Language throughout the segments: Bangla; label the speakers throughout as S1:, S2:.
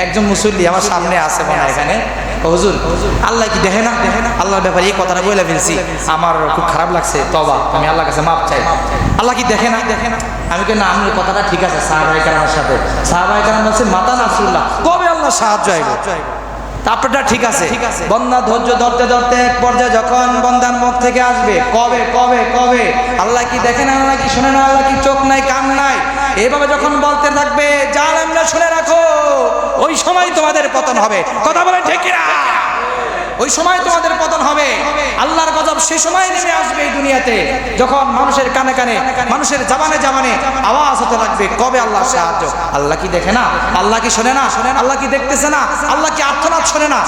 S1: একজন মুসল্লি আমার সামনে আছে মনে হয় এখানে, হুজুর আল্লাহ কি দেখে না? আল্লাহর ব্যাপারে এই কথাটা বলে ফেলছি, আমার খুব খারাপ লাগছে, তবা আমি আল্লাহর কাছে মাপ চাই। আল্লাহ কি দেখে না? আমি কেন আপনার কথাটা ঠিক আছে সাহাবায়ে কেরামের সাথে। সাহাবায়ে কেরাম বলছে মাতা নাসরুল্লাহ, কবে আল্লাহ সাহায্য আইব? আপনারটা ঠিক আছে। বন্দা ধৈর্য ধরতে ধরতে এক পর্যায়ে যখন বন্দার মুখ থেকে আসবে কবে কবে কবে, আল্লাহ কি দেখে না? আল্লাহ কি শুনে না? আল্লাহ কি চোখ নাই কান নাই? এভাবে যখন বলতে থাকবে জালেমরা শুনে রাখো, ওই সময় তোমাদের পতন হবে। কথা বলেন ঠিক কিনা? ওই সময় তোমাদের পতন হবে। আল্লাহর গজব সেই সময় নেমে আসবে এই দুনিয়াতে, যখন মানুষের কানে কানে, মানুষের জবানে জবানে আওয়াজ হতে লাগবে কবে আল্লাহ সাহায্য। আল্লাহ কি দেখে না? আল্লাহ কি শোনে না? আল্লাহ কি দেখতেছে না? আল্লাহ কি আর্তনাদ শোনে না?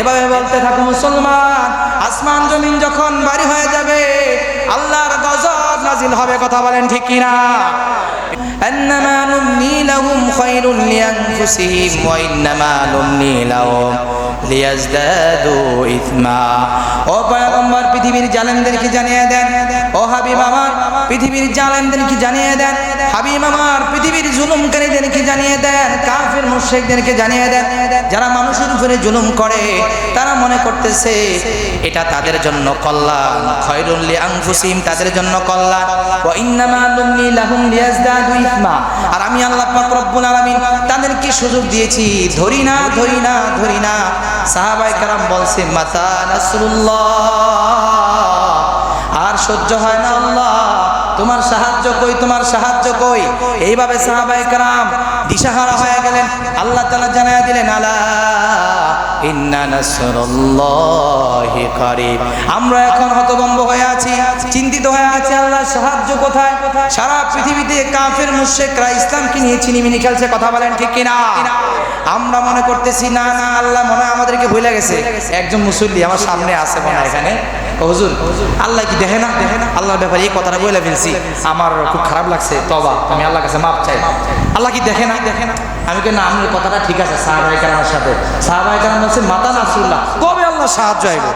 S1: এভাবে বলতে থাকো মুসলমান, আসমান জমিন যখন ভারী হয়ে যাবে আল্লাহর গজব নাজিল হবে। কথা বলেন ঠিক কিনা? أنما نملي لهم خير لأنفسهم وإنما نملي لهم লিয়াজদাদু ইসমা। ও পয়গম্বর পৃথিবীর জালেমদেরকে জানিয়ে দেন, ও হাবিব আমার পৃথিবীর জালেমদেরকে জানিয়ে দেন, হাবিব আমার পৃথিবীর জুলুমকারীদেরকে জানিয়ে দেন, কাফির মুশরিকদেরকে জানিয়ে দেন, যারা মানুষের উপরে জুলুম করে তারা মনে করতেছে এটা তাদের জন্য কল্যাণ, খায়রুল লিআনফুসিহিম তাদের জন্য কল্যাণ, ওয়া ইন্নামা নুমলি লাহুম লিয়াজদাদু ইসমা। আর আমি আল্লাহ পাক রব্বুল আলামিন তাদেরকে সুযোগ দিয়েছি, ধরি না ধরি না ধরি না। সাহাবায়ে কেরাম বলছে মাতা নাসরুল্লাহ, আর সহ্য হয় না আল্লাহ, তোমার সাহায্য কই, তোমার সাহায্য কই? এইভাবে সাহাবায়ে কেরাম দিশাহারা হয়ে গেলেন। আল্লাহ তাআলা জানায়া দিলেন আলা ইন্না নাসরুল্লাহি কারীব। আমরা এখন হতভম্ব হয়ে আছি, চিন্তিত হয়ে আছি, আল্লাহর সাহায্য কোথায়? সারা পৃথিবীতে কাফের মুশরিকরা ইসলামকে নিয়ে চিনিমিনি খেলছে। কথা বলেন ঠিক কিনা? আমরা মনে করতেছি না না আল্লাহ মনে হয় আমাদেরকে ভুলে গেছে। একজন মুসল্লি আমার সামনে আছে মনে হয় এখানে, হুজুর আল্লাহ কি দেখে না? আল্লাহর ব্যাপারে এই কথাটা বলে ফেলছি, আমার খুব খারাপ লাগছে, তবা আমি আল্লাহর কাছে মাপ চাই। আল্লাহ কি দেখে না? আমি কেন আপনার কথাটা ঠিক আছে সাহাবায়ে কেরামের সাথে। সাহাবায়ে কেরাম বলছে মাতা নাসরুল্লাহ, কবে আল্লাহ সাহায্য আইব?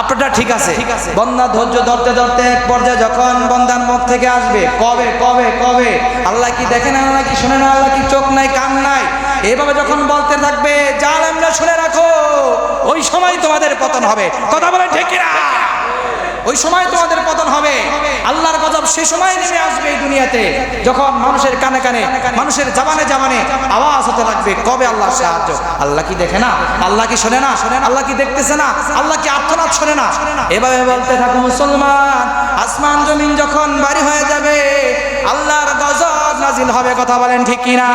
S1: আপনারটা ঠিক আছে। বন্দা ধৈর্য ধরতে ধরতে এক পর্যায়ে যখন বন্দার মুখ থেকে আসবে কবে কবে কবে, আল্লাহ কি দেখে না? আল্লাহ কি শুনে না? আল্লাহ কি চোখ নাই কান নাই? এভাবে যখন বলতে থাকবে জালেমরা শুনে রাখো, ওই সময় তোমাদের পতন হবে। কথা বলেন ঠিক কিনা? ওই সময় তোমাদের পতন হবে। আল্লাহর গজব সেই সময় নেমে আসবে এই দুনিয়াতে, যখন মানুষের কানে কানে, মানুষের জবানে জবানে আওয়াজ হতে লাগবে কবে আল্লাহ সাহায্য। আল্লাহ কি দেখে না? আল্লাহ কি শোনে না? আল্লাহ কি দেখতেছে না? আল্লাহ কি আর্তনাদ শোনে না? এভাবে বলতে থাকো মুসলমান, আসমান জমিন যখন ভারী হয়ে যাবে আল্লাহর গজব নাজিল হবে। কথা বলেন ঠিক কিনা?